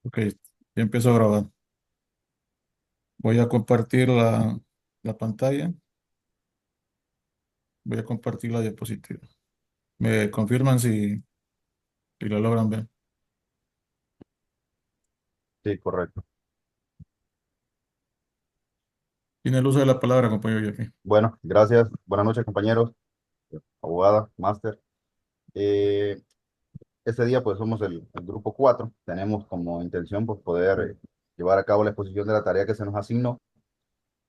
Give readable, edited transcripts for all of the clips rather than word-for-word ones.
Ok, ya empiezo a grabar. Voy a compartir la pantalla. Voy a compartir la diapositiva. Me confirman si la logran ver. Sí, correcto. Tiene el uso de la palabra, compañero Jeffrey. Bueno, gracias. Buenas noches, compañeros, abogada, máster. Eh, este día, pues, somos el grupo 4. Tenemos como intención, pues, poder llevar a cabo la exposición de la tarea que se nos asignó.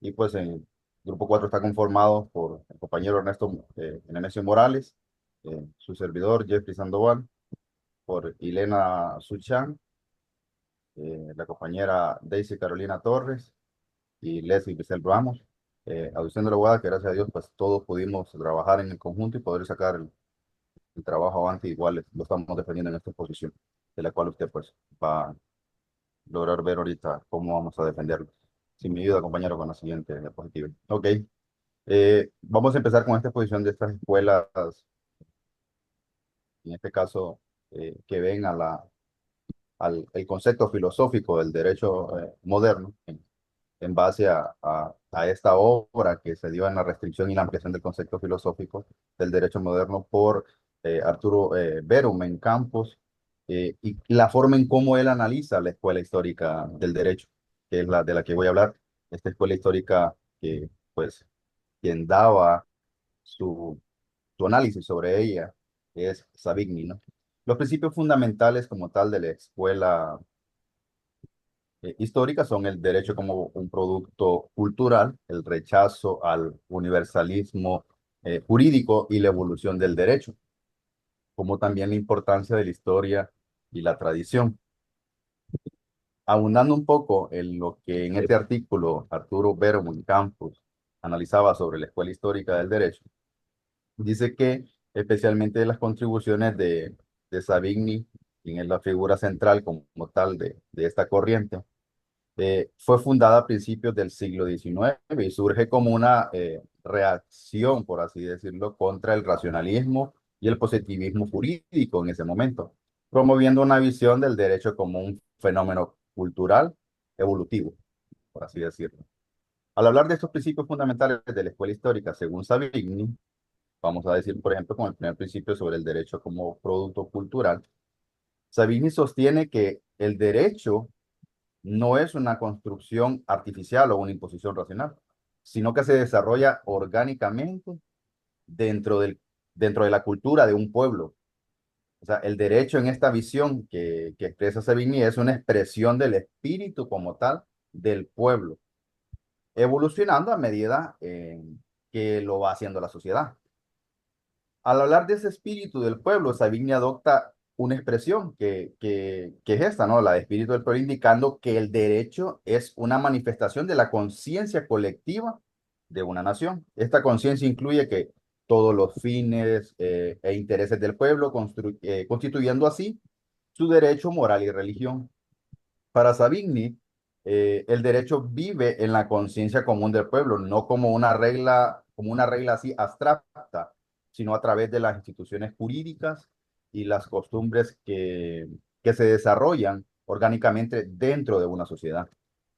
Y, pues, el grupo 4 está conformado por el compañero Ernesto Nemesio Morales, su servidor Jeffrey Sandoval, por Ilena Suchan, la compañera Daisy Carolina Torres y Leslie Grisel Ramos, aduciendo la abogada que gracias a Dios pues todos pudimos trabajar en el conjunto y poder sacar el trabajo avante igual lo estamos defendiendo en esta exposición, de la cual usted pues va a lograr ver ahorita cómo vamos a defenderlo. Si me ayuda, compañero, con la siguiente diapositiva. Ok, vamos a empezar con esta exposición de estas escuelas, en este caso, que ven al el concepto filosófico del derecho moderno en base a esta obra que se dio en la restricción y la ampliación del concepto filosófico del derecho moderno por Arturo Berum en Campos, y la forma en cómo él analiza la escuela histórica del derecho, que es la de la que voy a hablar. Esta escuela histórica que, pues, quien daba su, su análisis sobre ella es Savigny, ¿no? Los principios fundamentales como tal de la escuela históricas son el derecho como un producto cultural, el rechazo al universalismo jurídico y la evolución del derecho, como también la importancia de la historia y la tradición. Abundando un poco en lo que en este artículo Arturo Bermond Campos analizaba sobre la escuela histórica del derecho, dice que especialmente las contribuciones de Savigny, quien es la figura central como tal de esta corriente, fue fundada a principios del siglo XIX y surge como una reacción, por así decirlo, contra el racionalismo y el positivismo jurídico en ese momento, promoviendo una visión del derecho como un fenómeno cultural evolutivo, por así decirlo. Al hablar de estos principios fundamentales de la escuela histórica, según Savigny, vamos a decir, por ejemplo, con el primer principio sobre el derecho como producto cultural, Savigny sostiene que el derecho no es una construcción artificial o una imposición racional, sino que se desarrolla orgánicamente dentro dentro de la cultura de un pueblo. O sea, el derecho en esta visión que expresa Savigny es una expresión del espíritu como tal del pueblo, evolucionando a medida que lo va haciendo la sociedad. Al hablar de ese espíritu del pueblo, Savigny adopta una expresión que es esta, ¿no? La de espíritu del pueblo, indicando que el derecho es una manifestación de la conciencia colectiva de una nación. Esta conciencia incluye que todos los fines e intereses del pueblo, constituyendo así su derecho, moral y religión. Para Savigny, el derecho vive en la conciencia común del pueblo, no como una regla así abstracta, sino a través de las instituciones jurídicas y las costumbres que se desarrollan orgánicamente dentro de una sociedad.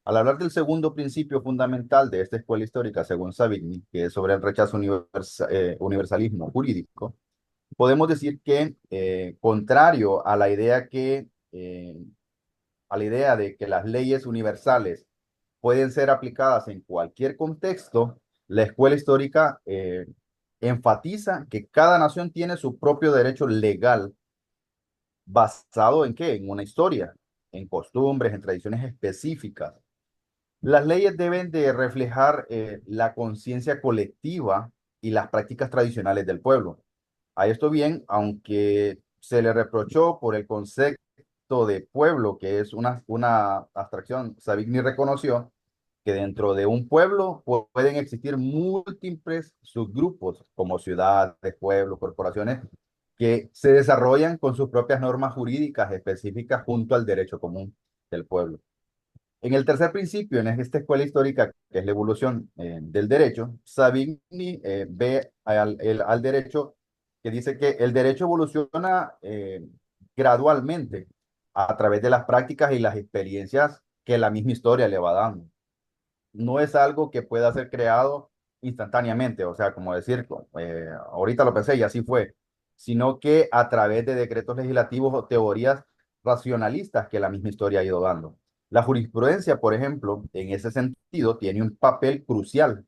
Al hablar del segundo principio fundamental de esta escuela histórica, según Savigny, que es sobre el rechazo universalismo jurídico, podemos decir que, contrario a la idea de que las leyes universales pueden ser aplicadas en cualquier contexto, la escuela histórica enfatiza que cada nación tiene su propio derecho legal basado en qué, en una historia, en costumbres, en tradiciones específicas. Las leyes deben de reflejar la conciencia colectiva y las prácticas tradicionales del pueblo. A esto bien, aunque se le reprochó por el concepto de pueblo, que es una abstracción, Savigny reconoció que dentro de un pueblo pueden existir múltiples subgrupos, como ciudades, pueblos, corporaciones, que se desarrollan con sus propias normas jurídicas específicas junto al derecho común del pueblo. En el tercer principio, en esta escuela histórica, que es la evolución del derecho, Savigny ve al derecho que dice que el derecho evoluciona gradualmente a través de las prácticas y las experiencias que la misma historia le va dando. No es algo que pueda ser creado instantáneamente, o sea, como decir, ahorita lo pensé y así fue, sino que a través de decretos legislativos o teorías racionalistas que la misma historia ha ido dando. La jurisprudencia, por ejemplo, en ese sentido, tiene un papel crucial,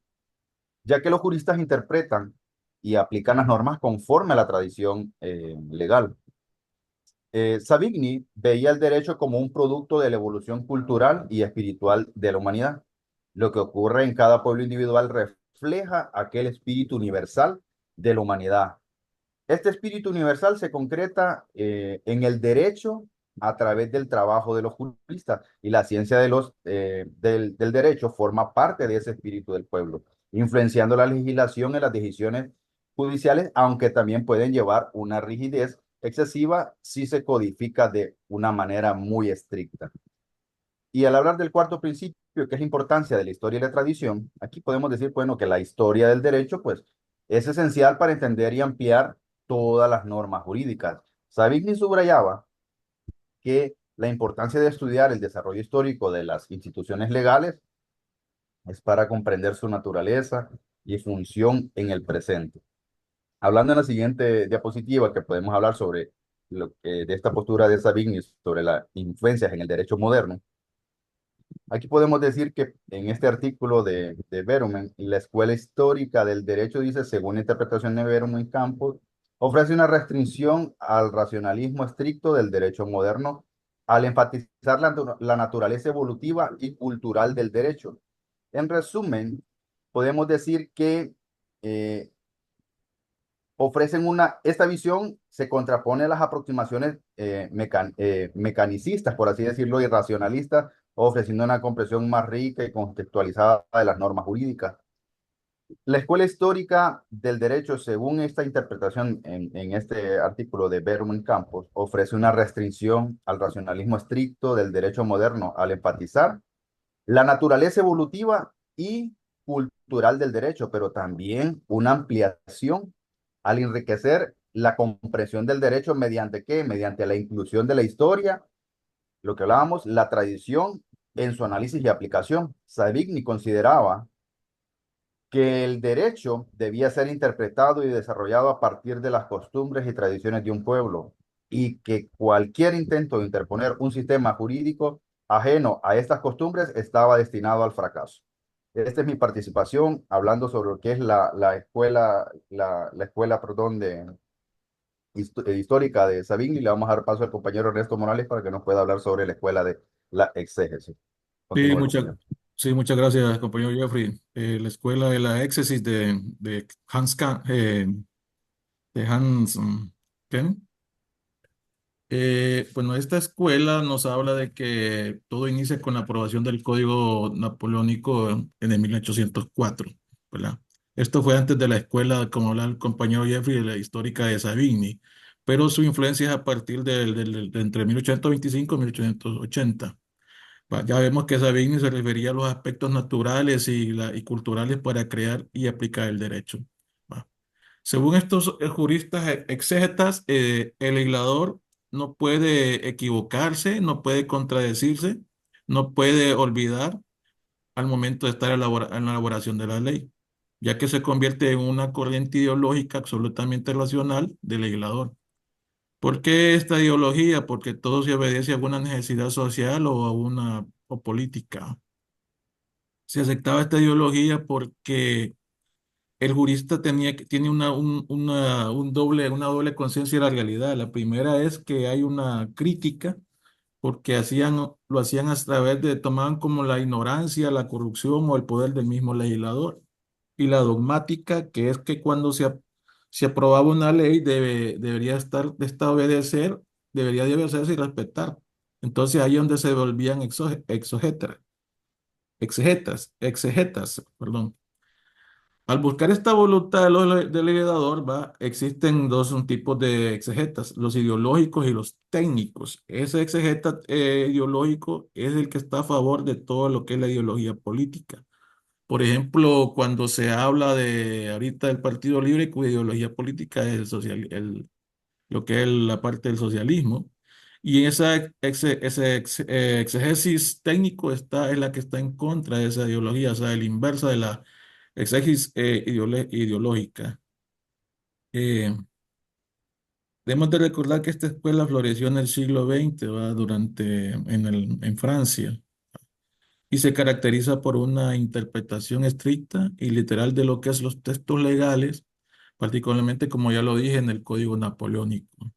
ya que los juristas interpretan y aplican las normas conforme a la tradición legal. Savigny veía el derecho como un producto de la evolución cultural y espiritual de la humanidad. Lo que ocurre en cada pueblo individual refleja aquel espíritu universal de la humanidad. Este espíritu universal se concreta en el derecho a través del trabajo de los juristas y la ciencia del derecho forma parte de ese espíritu del pueblo, influenciando la legislación en las decisiones judiciales, aunque también pueden llevar una rigidez excesiva si se codifica de una manera muy estricta. Y al hablar del cuarto principio, que es la importancia de la historia y la tradición, aquí podemos decir, bueno, que la historia del derecho, pues, es esencial para entender y ampliar todas las normas jurídicas. Savigny subrayaba que la importancia de estudiar el desarrollo histórico de las instituciones legales es para comprender su naturaleza y función en el presente. Hablando en la siguiente diapositiva, que podemos hablar sobre de esta postura de Savigny sobre las influencias en el derecho moderno. Aquí podemos decir que en este artículo de Berumen, la Escuela Histórica del Derecho dice, según la interpretación de Berumen Campos, ofrece una restricción al racionalismo estricto del derecho moderno al enfatizar la naturaleza evolutiva y cultural del derecho. En resumen, podemos decir que eh, esta visión se contrapone a las aproximaciones mecanicistas, por así decirlo, y racionalistas, ofreciendo una comprensión más rica y contextualizada de las normas jurídicas. La escuela histórica del derecho, según esta interpretación en este artículo de Berman Campos, ofrece una restricción al racionalismo estricto del derecho moderno al enfatizar la naturaleza evolutiva y cultural del derecho, pero también una ampliación al enriquecer la comprensión del derecho mediante qué? Mediante la inclusión de la historia, lo que hablábamos, la tradición en su análisis y aplicación. Savigny consideraba que el derecho debía ser interpretado y desarrollado a partir de las costumbres y tradiciones de un pueblo y que cualquier intento de interponer un sistema jurídico ajeno a estas costumbres estaba destinado al fracaso. Esta es mi participación hablando sobre lo que es la escuela, perdón, histórica de Savigny. Le vamos a dar paso al compañero Ernesto Morales para que nos pueda hablar sobre la escuela de la exégesis. Sí, Continúe, compañero. sí, muchas gracias, compañero Jeffrey. La escuela de la éxesis de de Hans, ¿qué? Bueno, esta escuela nos habla de que todo inicia con la aprobación del Código Napoleónico en el 1804, ¿verdad? Esto fue antes de la escuela, como habla el compañero Jeffrey, de la histórica de Savigny, pero su influencia es a partir de entre 1825 y 1880. Ya vemos que Savigny se refería a los aspectos naturales y culturales para crear y aplicar el derecho. ¿Va? Según estos juristas exégetas, el legislador no puede equivocarse, no puede contradecirse, no puede olvidar al momento de estar en la elaboración de la ley, ya que se convierte en una corriente ideológica absolutamente racional del legislador. ¿Por qué esta ideología? Porque todo se obedece a alguna necesidad social o a una o política. Se aceptaba esta ideología porque el jurista tiene una doble conciencia de la realidad. La primera es que hay una crítica porque lo hacían a través tomaban como la ignorancia, la corrupción o el poder del mismo legislador. Y la dogmática, que es que cuando se aprobaba una ley debería obedecer, debería de obedecerse y respetar. Entonces ahí es donde se volvían exegetas, perdón. Al buscar esta voluntad del legislador, existen dos tipos de exegetas, los ideológicos y los técnicos. Ese exegeta ideológico es el que está a favor de todo lo que es la ideología política, Por ejemplo, cuando se habla de ahorita del Partido Libre, cuya ideología política es lo que es la parte del socialismo. Y esa exégesis técnico es la que está en contra de esa ideología, o sea, el inversa de la exégesis ideológica. Eh, Debemos de recordar que esta escuela floreció en el siglo XX, ¿va? En Francia, y se caracteriza por una interpretación estricta y literal de lo que es los textos legales, particularmente, como ya lo dije, en el Código Napoleónico.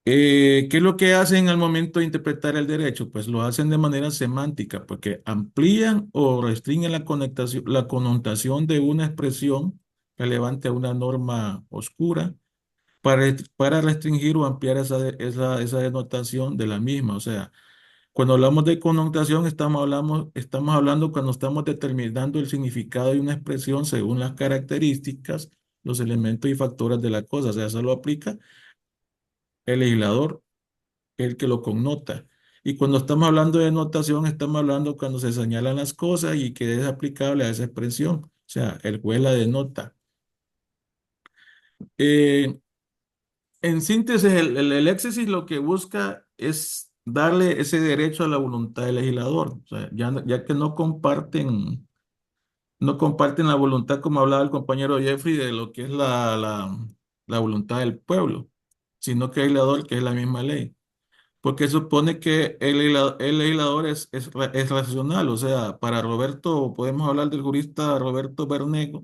¿Qué es lo que hacen al momento de interpretar el derecho? Pues lo hacen de manera semántica, porque amplían o restringen la connotación de una expresión relevante a una norma oscura para restringir o ampliar esa denotación de la misma. O sea, cuando hablamos de connotación, estamos hablando cuando estamos determinando el significado de una expresión según las características, los elementos y factores de la cosa. O sea, eso lo aplica el legislador, el que lo connota. Y cuando estamos hablando de notación, estamos hablando cuando se señalan las cosas y que es aplicable a esa expresión. O sea, el juez la denota. Eh, En síntesis, el éxesis lo que busca es darle ese derecho a la voluntad del legislador. O sea, ya que no comparten la voluntad, como hablaba el compañero Jeffrey, de lo que es la voluntad del pueblo, sino que el legislador, que es la misma ley. Porque supone que el legislador es racional. O sea, para Roberto, podemos hablar del jurista Roberto Bernengo,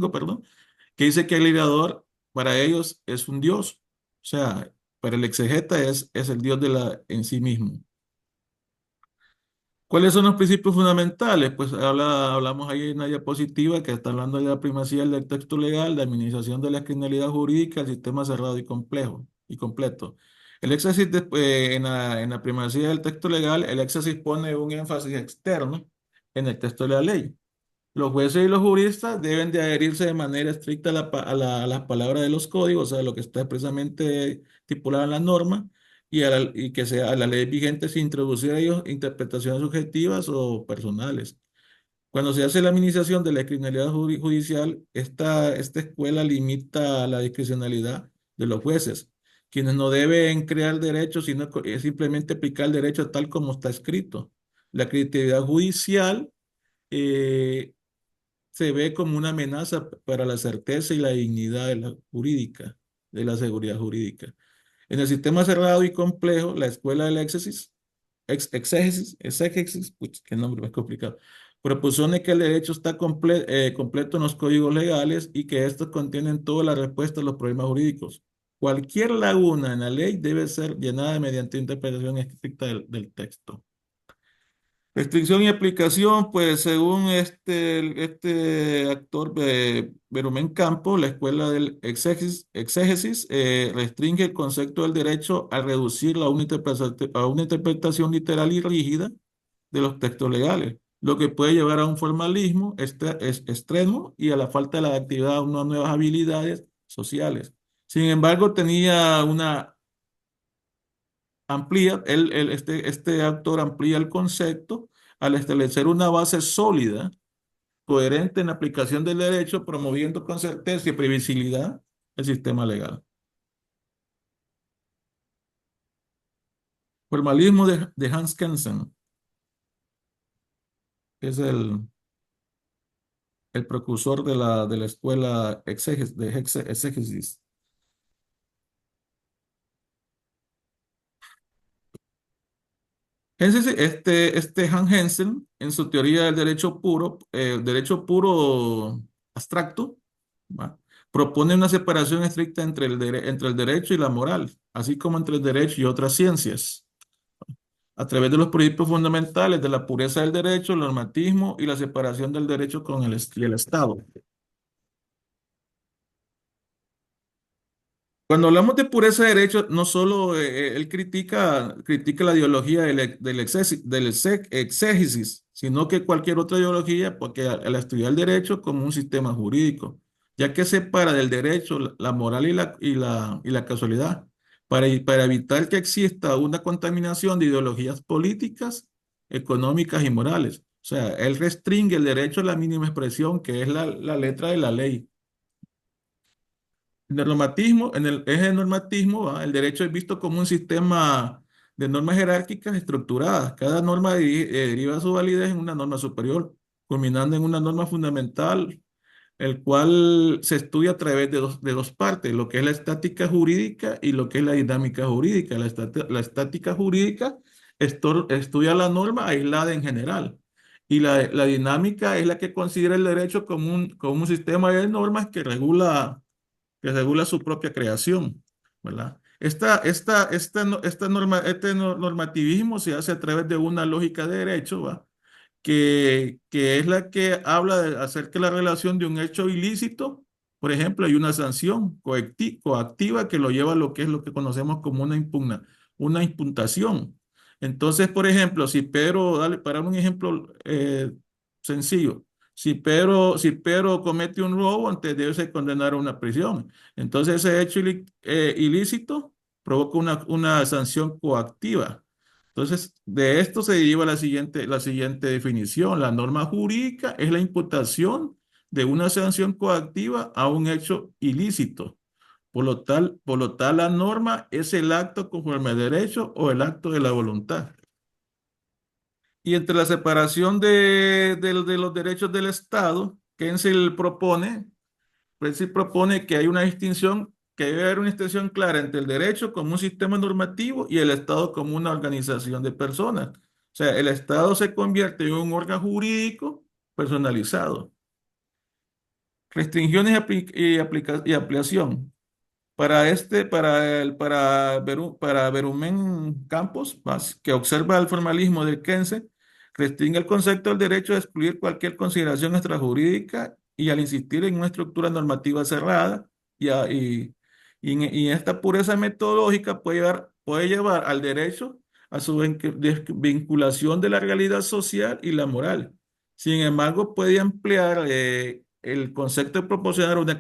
perdón, que dice que el legislador para ellos es un Dios. O sea, para el exegeta es el Dios en sí mismo. ¿Cuáles son los principios fundamentales? Pues hablamos ahí en una diapositiva que está hablando de la primacía del texto legal, de administración de la criminalidad jurídica, el sistema cerrado y complejo y completo. El éxtasis en la primacía del texto legal, el éxtasis pone un énfasis externo en el texto de la ley. Los jueces y los juristas deben de adherirse de manera estricta a las palabras de los códigos, o sea, lo que está expresamente estipulado en la norma, y que sea a la ley vigente sin introducir a ellos interpretaciones subjetivas o personales. Cuando se hace la administración de la criminalidad judicial, esta escuela limita la discrecionalidad de los jueces, quienes no deben crear derechos, sino simplemente aplicar el derecho tal como está escrito. La criticidad judicial eh, se ve como una amenaza para la certeza y la dignidad de la seguridad jurídica. En el sistema cerrado y complejo, la escuela del exégesis, qué nombre más complicado, propone que el derecho está completo en los códigos legales y que estos contienen toda la respuesta a los problemas jurídicos. Cualquier laguna en la ley debe ser llenada mediante interpretación estricta del texto. Restricción y aplicación, pues según este actor Berumen Campo, la escuela del exégesis restringe el concepto del derecho al reducirlo a una interpretación literal y rígida de los textos legales, lo que puede llevar a un formalismo extremo y a la falta de la actividad a unas nuevas habilidades sociales. Sin embargo, tenía una este autor amplía el concepto al establecer una base sólida, coherente en la aplicación del derecho, promoviendo con certeza y previsibilidad el sistema legal. Formalismo de Hans Kelsen es el precursor de la escuela exégesis. Hans Kelsen, en su teoría del derecho puro abstracto, ¿va? Propone una separación estricta entre el derecho y la moral, así como entre el derecho y otras ciencias, a través de los principios fundamentales de la pureza del derecho, el normatismo y la separación del derecho y el Estado. Cuando hablamos de pureza de derecho, no solo él critica la ideología del exégesis, sino que cualquier otra ideología, porque al estudiar el derecho como un sistema jurídico, ya que separa del derecho la moral y la casualidad, para evitar que exista una contaminación de ideologías políticas económicas y morales. O sea, él restringe el derecho a la mínima expresión, que es la letra de la ley. En el normatismo, en el eje de normatismo, ¿va? El derecho es visto como un sistema de normas jerárquicas estructuradas. Cada norma deriva su validez en una norma superior, culminando en una norma fundamental, el cual se estudia a través de dos partes, lo que es la estática jurídica y lo que es la dinámica jurídica. La estática jurídica estudia la norma aislada en general. Y la dinámica es la que considera el derecho como un sistema de normas que regula su propia creación, ¿verdad? Este normativismo se hace a través de una lógica de derecho, ¿va? Que es la que habla acerca de la relación de un hecho ilícito, por ejemplo, hay una sanción coactiva que lo lleva a lo que es lo que conocemos como una imputación. Entonces, por ejemplo, si Pedro, dale, para un ejemplo sencillo, si Pedro comete un robo, antes debe ser condenado a una prisión. Entonces, ese hecho ilícito provoca una sanción coactiva. Entonces, de esto se deriva la siguiente definición. La norma jurídica es la imputación de una sanción coactiva a un hecho ilícito. Por lo tal, la norma es el acto conforme al derecho o el acto de la voluntad. Y entre la separación de los derechos del Estado, Kensel propone, pues sí propone que hay una distinción, que debe haber una distinción clara entre el derecho como un sistema normativo y el Estado como una organización de personas. O sea, el Estado se convierte en un órgano jurídico personalizado. Restricciones y ampliación. Para Berumen Campos, que observa el formalismo del Kense, restringe el concepto del derecho a excluir cualquier consideración extrajurídica y al insistir en una estructura normativa cerrada y en esta pureza metodológica puede llevar al derecho a su desvinculación de la realidad social y la moral. Sin embargo, puede ampliar el concepto de proporcionar una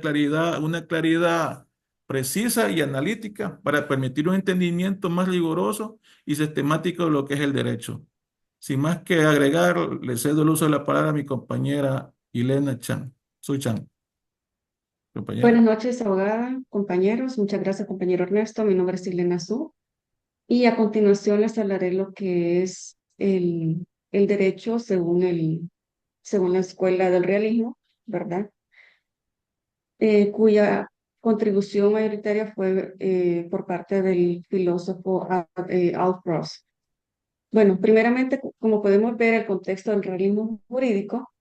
claridad precisa y analítica para permitir un entendimiento más riguroso y sistemático de lo que es el derecho. Sin más que agregar, le cedo el uso de la palabra a mi compañera Elena Chan. Soy Chan, compañera. Buenas noches, abogada, compañeros. Muchas gracias, compañero Ernesto. Mi nombre es Silena Su. Y a continuación les hablaré lo que es el derecho según la Escuela del Realismo, ¿verdad? Cuya contribución mayoritaria fue por parte del filósofo Alf Ross. Bueno, primeramente, como podemos ver, el contexto del realismo jurídico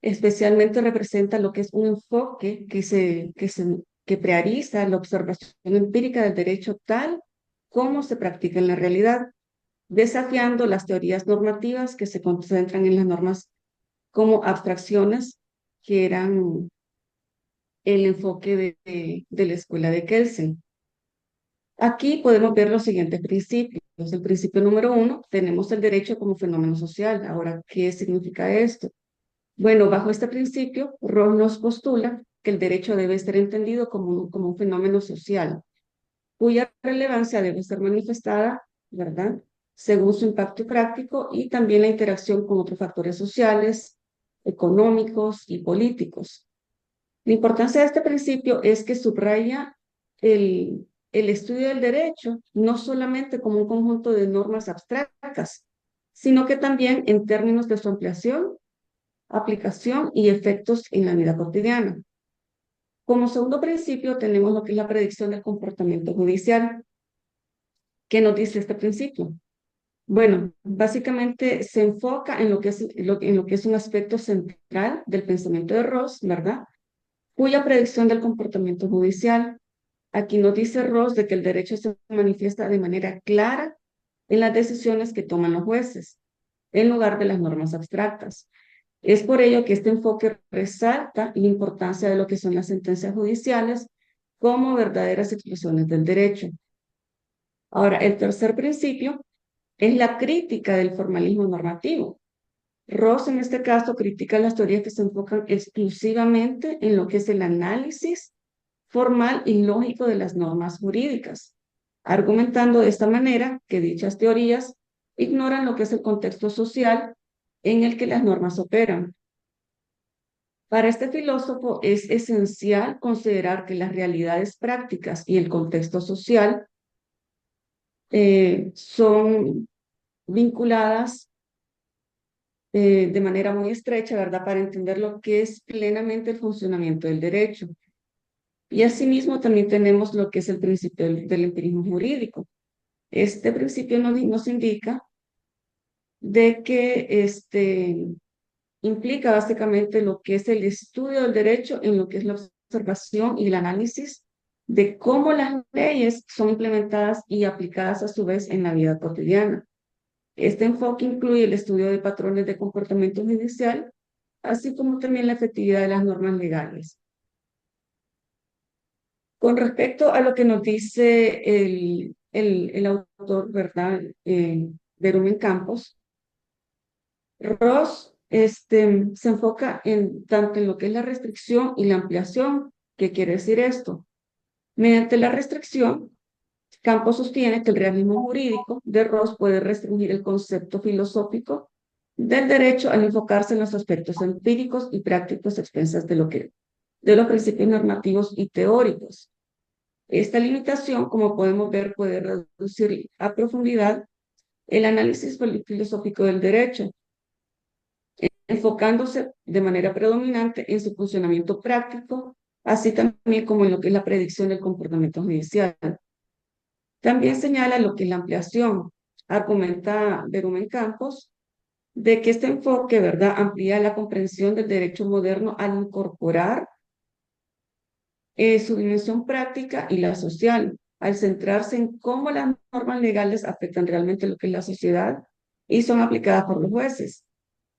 especialmente representa lo que es un enfoque que prioriza la observación empírica del derecho tal como se practica en la realidad, desafiando las teorías normativas que se concentran en las normas como abstracciones, que eran el enfoque de la escuela de Kelsen. Aquí podemos ver los siguientes principios. El principio número 1, tenemos el derecho como fenómeno social. Ahora, ¿qué significa esto? Bueno, bajo este principio, Rawls nos postula que el derecho debe ser entendido como un fenómeno social, cuya relevancia debe ser manifestada, ¿verdad? Según su impacto práctico y también la interacción con otros factores sociales, económicos y políticos. La importancia de este principio es que subraya el estudio del derecho no solamente como un conjunto de normas abstractas, sino que también en términos de su ampliación, aplicación y efectos en la vida cotidiana. Como segundo principio tenemos lo que es la predicción del comportamiento judicial. ¿Qué nos dice este principio? Bueno, básicamente se enfoca en lo que es un aspecto central del pensamiento de Ross, ¿verdad? Cuya predicción del comportamiento judicial. Aquí nos dice Ross de que el derecho se manifiesta de manera clara en las decisiones que toman los jueces, en lugar de las normas abstractas. Es por ello que este enfoque resalta la importancia de lo que son las sentencias judiciales como verdaderas expresiones del derecho. Ahora, el tercer principio es la crítica del formalismo normativo. Ross, en este caso, critica las teorías que se enfocan exclusivamente en lo que es el análisis formal y lógico de las normas jurídicas, argumentando de esta manera que dichas teorías ignoran lo que es el contexto social en el que las normas operan. Para este filósofo es esencial considerar que las realidades prácticas y el contexto social son vinculadas de manera muy estrecha, ¿verdad? Para entender lo que es plenamente el funcionamiento del derecho. Y asimismo también tenemos lo que es el principio del empirismo jurídico. Este principio nos indica de que implica básicamente lo que es el estudio del derecho en lo que es la observación y el análisis de cómo las leyes son implementadas y aplicadas a su vez en la vida cotidiana. Este enfoque incluye el estudio de patrones de comportamiento judicial, así como también la efectividad de las normas legales. Con respecto a lo que nos dice el autor, ¿verdad? Verumen Campos, Ross se enfoca tanto en lo que es la restricción y la ampliación. ¿Qué quiere decir esto? Mediante la restricción, Campos sostiene que el realismo jurídico de Ross puede restringir el concepto filosófico del derecho al enfocarse en los aspectos empíricos y prácticos a expensas de los principios normativos y teóricos. Esta limitación, como podemos ver, puede reducir a profundidad el análisis filosófico del derecho, enfocándose de manera predominante en su funcionamiento práctico, así también como en lo que es la predicción del comportamiento judicial. También señala lo que es la ampliación. Argumenta Verumen Campos de que este enfoque, ¿verdad?, amplía la comprensión del derecho moderno al incorporar su dimensión práctica y la social, al centrarse en cómo las normas legales afectan realmente lo que es la sociedad y son aplicadas por los jueces.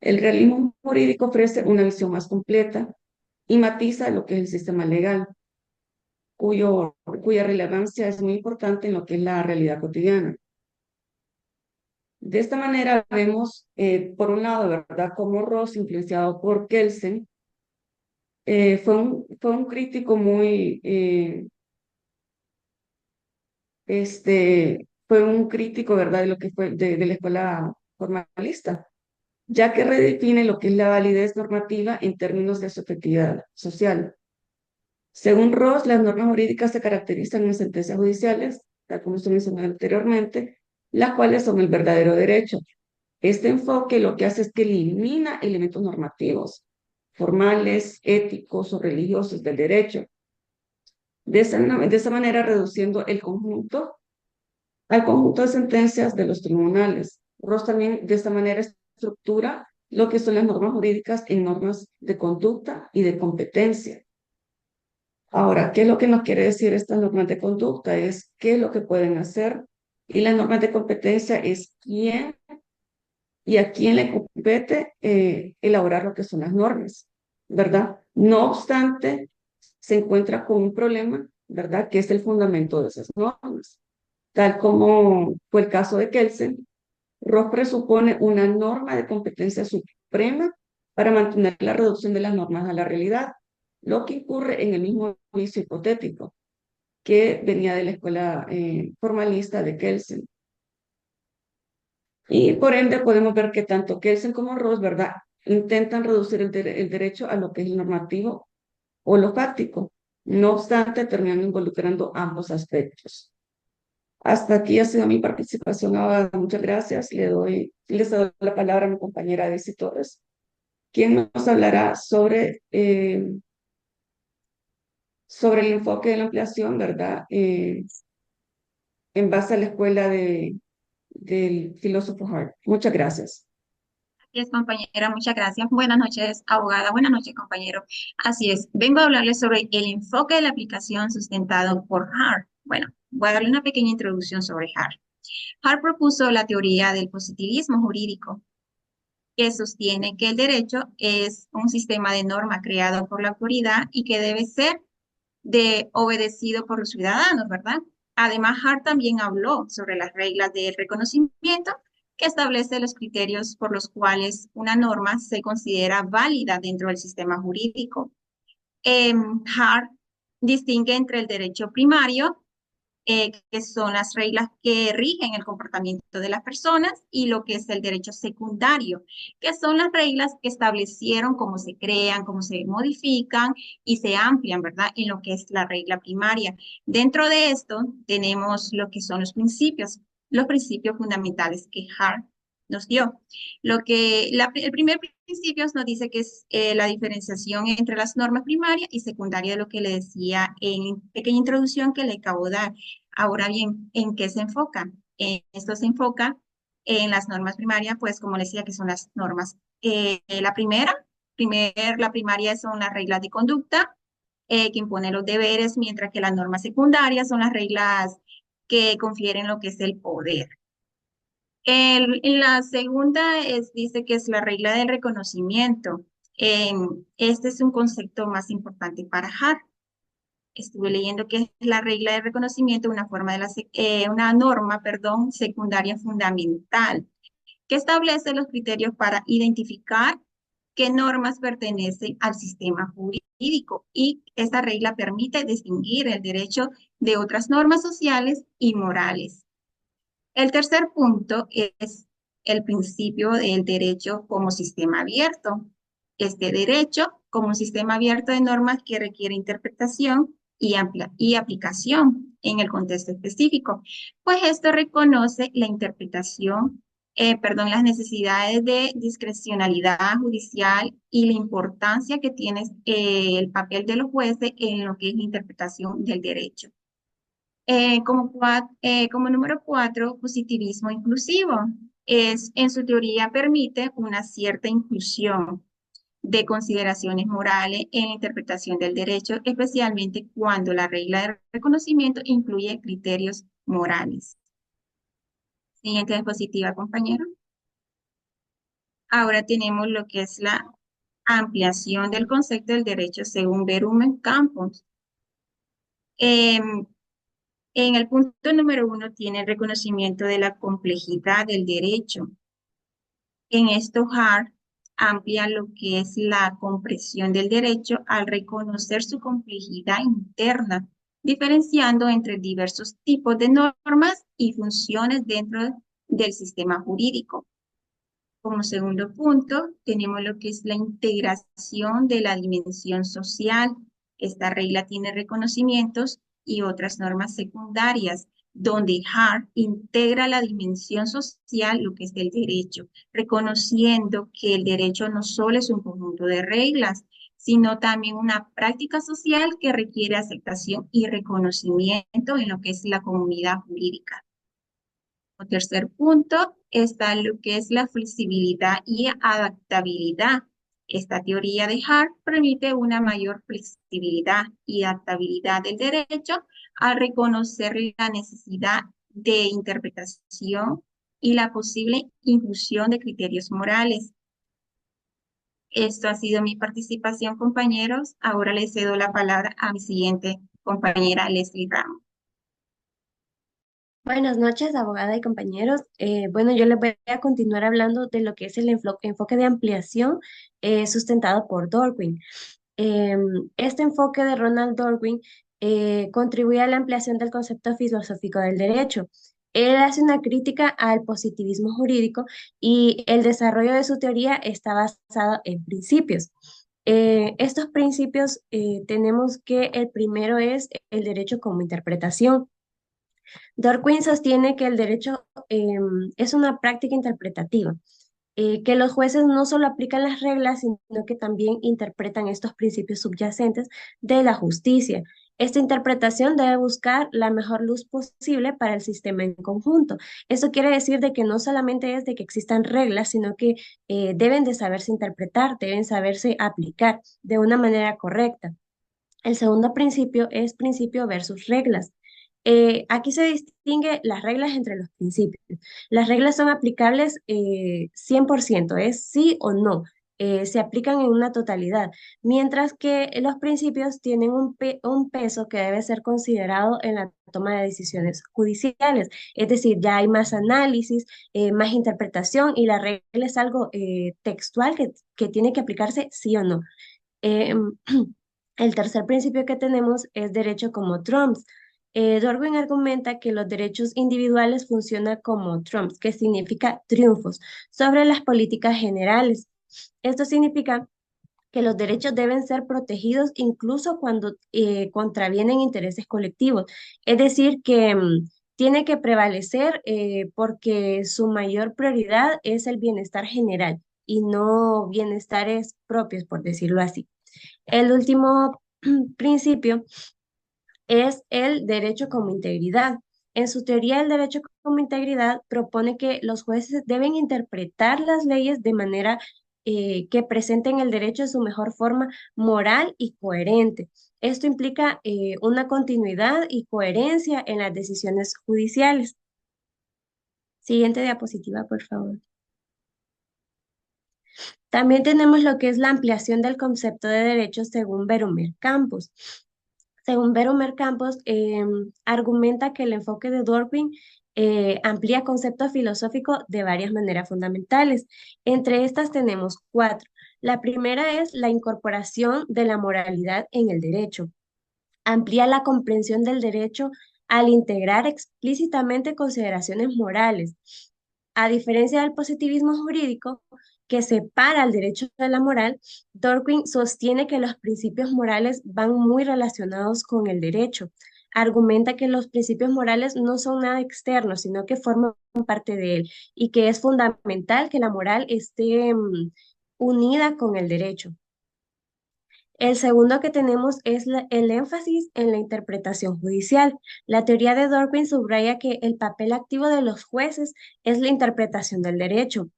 El realismo jurídico ofrece una visión más completa y matiza lo que es el sistema legal, cuya relevancia es muy importante en lo que es la realidad cotidiana. De esta manera vemos, por un lado, ¿verdad?, cómo Ross, influenciado por Kelsen, fue un crítico muy, fue un crítico, ¿verdad?, de lo que fue de la escuela formalista, ya que redefine lo que es la validez normativa en términos de su efectividad social. Según Ross, las normas jurídicas se caracterizan en sentencias judiciales, tal como se mencionó anteriormente, las cuales son el verdadero derecho. Este enfoque lo que hace es que elimina elementos normativos, formales, éticos o religiosos del derecho. De esa manera reduciendo al conjunto de sentencias de los tribunales. Ross también de esta manera estructura lo que son las normas jurídicas en normas de conducta y de competencia. Ahora, ¿qué es lo que nos quiere decir estas normas de conducta? Es qué es lo que pueden hacer, y las normas de competencia es quién y a quién le compete elaborar lo que son las normas, ¿verdad? No obstante, se encuentra con un problema, ¿verdad?, que es el fundamento de esas normas. Tal como fue el caso de Kelsen, Ross presupone una norma de competencia suprema para mantener la reducción de las normas a la realidad, lo que incurre en el mismo vicio hipotético que venía de la escuela formalista de Kelsen. Y por ende podemos ver que tanto Kelsen como Ross, ¿verdad?, intentan reducir el derecho a lo que es el normativo o lo fáctico, no obstante terminan involucrando ambos aspectos. Hasta aquí ha sido mi participación, Abad. Muchas gracias. Les doy la palabra a mi compañera Daisy Torres, quien nos hablará sobre el enfoque de la ampliación, ¿verdad?, en base a la escuela del filósofo Hart. Muchas gracias. Así es, compañera, muchas gracias. Buenas noches, abogada. Buenas noches, compañero. Así es, vengo a hablarles sobre el enfoque de la aplicación sustentado por Hart. Bueno, voy a darle una pequeña introducción sobre Hart. Hart propuso la teoría del positivismo jurídico, que sostiene que el derecho es un sistema de norma creado por la autoridad y que debe ser obedecido por los ciudadanos, ¿verdad? Además, Hart también habló sobre las reglas del reconocimiento, que establece los criterios por los cuales una norma se considera válida dentro del sistema jurídico. Hart distingue entre el derecho primario que son las reglas que rigen el comportamiento de las personas, y lo que es el derecho secundario, que son las reglas que establecieron cómo se crean, cómo se modifican y se amplian, ¿verdad? En lo que es la regla primaria. Dentro de esto tenemos lo que son los principios fundamentales que Hart nos dio. El primer principio nos dice que es la diferenciación entre las normas primarias y secundarias, de lo que le decía en pequeña introducción que le acabo de dar. Ahora bien, ¿en qué se enfoca? Esto se enfoca en las normas primarias, pues como les decía, que son las normas. La primaria son las reglas de conducta que imponen los deberes, mientras que las normas secundarias son las reglas que confieren lo que es el poder. En la segunda dice que es la regla del reconocimiento. Este es un concepto más importante para Hart. Estuve leyendo que es la regla de reconocimiento, una norma, perdón, secundaria fundamental, que establece los criterios para identificar qué normas pertenecen al sistema jurídico, y esta regla permite distinguir el derecho de otras normas sociales y morales. El tercer punto es el principio del derecho como sistema abierto. Este derecho como un sistema abierto de normas que requiere interpretación y aplicación en el contexto específico, pues esto reconoce la interpretación, las necesidades de discrecionalidad judicial y la importancia que tiene el papel de los jueces en lo que es la interpretación del derecho. Como número 4, positivismo inclusivo. En su teoría permite una cierta inclusión de consideraciones morales en la interpretación del derecho, especialmente cuando la regla de reconocimiento incluye criterios morales. Siguiente diapositiva, compañero. Ahora tenemos lo que es la ampliación del concepto del derecho según Verum Campos. En el punto número 1 tiene el reconocimiento de la complejidad del derecho. En esto, Hart amplia lo que es la comprensión del derecho al reconocer su complejidad interna, diferenciando entre diversos tipos de normas y funciones dentro del sistema jurídico. Como segundo punto, tenemos lo que es la integración de la dimensión social. Esta regla tiene reconocimientos y otras normas secundarias, donde Hart integra la dimensión social, lo que es el derecho, reconociendo que el derecho no solo es un conjunto de reglas, sino también una práctica social que requiere aceptación y reconocimiento en lo que es la comunidad jurídica. Como tercer punto está lo que es la flexibilidad y adaptabilidad. Esta teoría de Hart permite una mayor flexibilidad y adaptabilidad del derecho al reconocer la necesidad de interpretación y la posible inclusión de criterios morales. Esto ha sido mi participación, compañeros. Ahora le cedo la palabra a mi siguiente compañera, Leslie Ramos. Buenas noches, abogada y compañeros. Bueno, yo les voy a continuar hablando de lo que es el enfoque de ampliación sustentado por Dworkin. Este enfoque de Ronald Dworkin contribuye a la ampliación del concepto filosófico del derecho. Él hace una crítica al positivismo jurídico y el desarrollo de su teoría está basado en principios. Estos principios tenemos que el primero es el derecho como interpretación. Dworkin sostiene que el derecho es una práctica interpretativa, que los jueces no solo aplican las reglas, sino que también interpretan estos principios subyacentes de la justicia. Esta interpretación debe buscar la mejor luz posible para el sistema en conjunto. Eso quiere decir de que no solamente es de que existan reglas, sino que deben de saberse interpretar, deben saberse aplicar de una manera correcta. El segundo principio es principio versus reglas. Aquí se distingue las reglas entre los principios. Las reglas son aplicables 100%, es sí o no, se aplican en una totalidad, mientras que los principios tienen un peso que debe ser considerado en la toma de decisiones judiciales. Es decir, ya hay más análisis, más interpretación, y la regla es algo textual que tiene que aplicarse sí o no. El tercer principio que tenemos es derecho como trumps. Darwin argumenta que los derechos individuales funcionan como trumps, que significa triunfos, sobre las políticas generales. Esto significa que los derechos deben ser protegidos incluso cuando contravienen intereses colectivos. Es decir, que tiene que prevalecer porque su mayor prioridad es el bienestar general y no bienestares propios, por decirlo así. El último principio es el derecho como integridad. En su teoría del derecho como integridad propone que los jueces deben interpretar las leyes de manera que presenten el derecho en su mejor forma moral y coherente. Esto implica una continuidad y coherencia en las decisiones judiciales. Siguiente diapositiva, por favor. También tenemos lo que es la ampliación del concepto de derechos según Veromer Campos. Según Veromer Campos, argumenta que el enfoque de Dworkin amplía conceptos filosóficos de varias maneras fundamentales. Entre estas tenemos cuatro. La primera es la incorporación de la moralidad en el derecho. Amplía la comprensión del derecho al integrar explícitamente consideraciones morales. A diferencia del positivismo jurídico, que separa el derecho de la moral, Dworkin sostiene que los principios morales van muy relacionados con el derecho. Argumenta que los principios morales no son nada externo, sino que forman parte de él y que es fundamental que la moral esté unida con el derecho. El segundo que tenemos es el énfasis en la interpretación judicial. La teoría de Dworkin subraya que el papel activo de los jueces es la interpretación del derecho.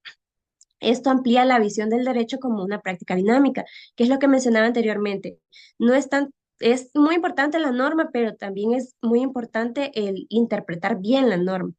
Esto amplía la visión del derecho como una práctica dinámica, que es lo que mencionaba anteriormente. No es tan, es muy importante la norma, pero también es muy importante el interpretar bien la norma.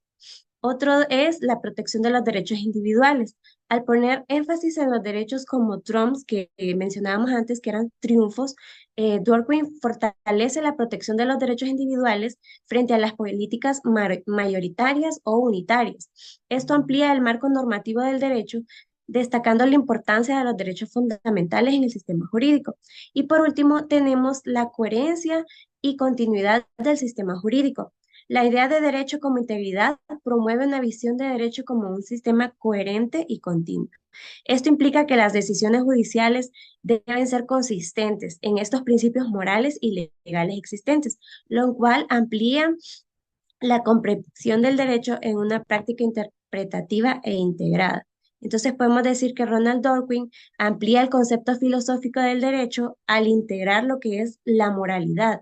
Otro es la protección de los derechos individuales. Al poner énfasis en los derechos como trumps, que mencionábamos antes, que eran triunfos, Dworkin fortalece la protección de los derechos individuales frente a las políticas mayoritarias o unitarias. Esto amplía el marco normativo del derecho, destacando la importancia de los derechos fundamentales en el sistema jurídico. Y por último, tenemos la coherencia y continuidad del sistema jurídico. La idea de derecho como integridad promueve una visión de derecho como un sistema coherente y continuo. Esto implica que las decisiones judiciales deben ser consistentes en estos principios morales y legales existentes, lo cual amplía la comprensión del derecho en una práctica interpretativa e integrada. Entonces podemos decir que Ronald Dworkin amplía el concepto filosófico del derecho al integrar lo que es la moralidad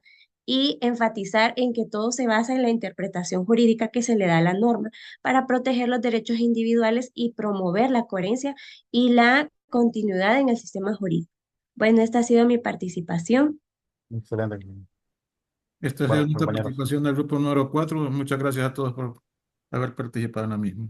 y enfatizar en que todo se basa en la interpretación jurídica que se le da a la norma para proteger los derechos individuales y promover la coherencia y la continuidad en el sistema jurídico. Bueno, esta ha sido mi participación. Excelente. Esta ha sido Bueno, nuestra compañeros. participación del grupo número 4. Muchas gracias a todos por haber participado en la misma.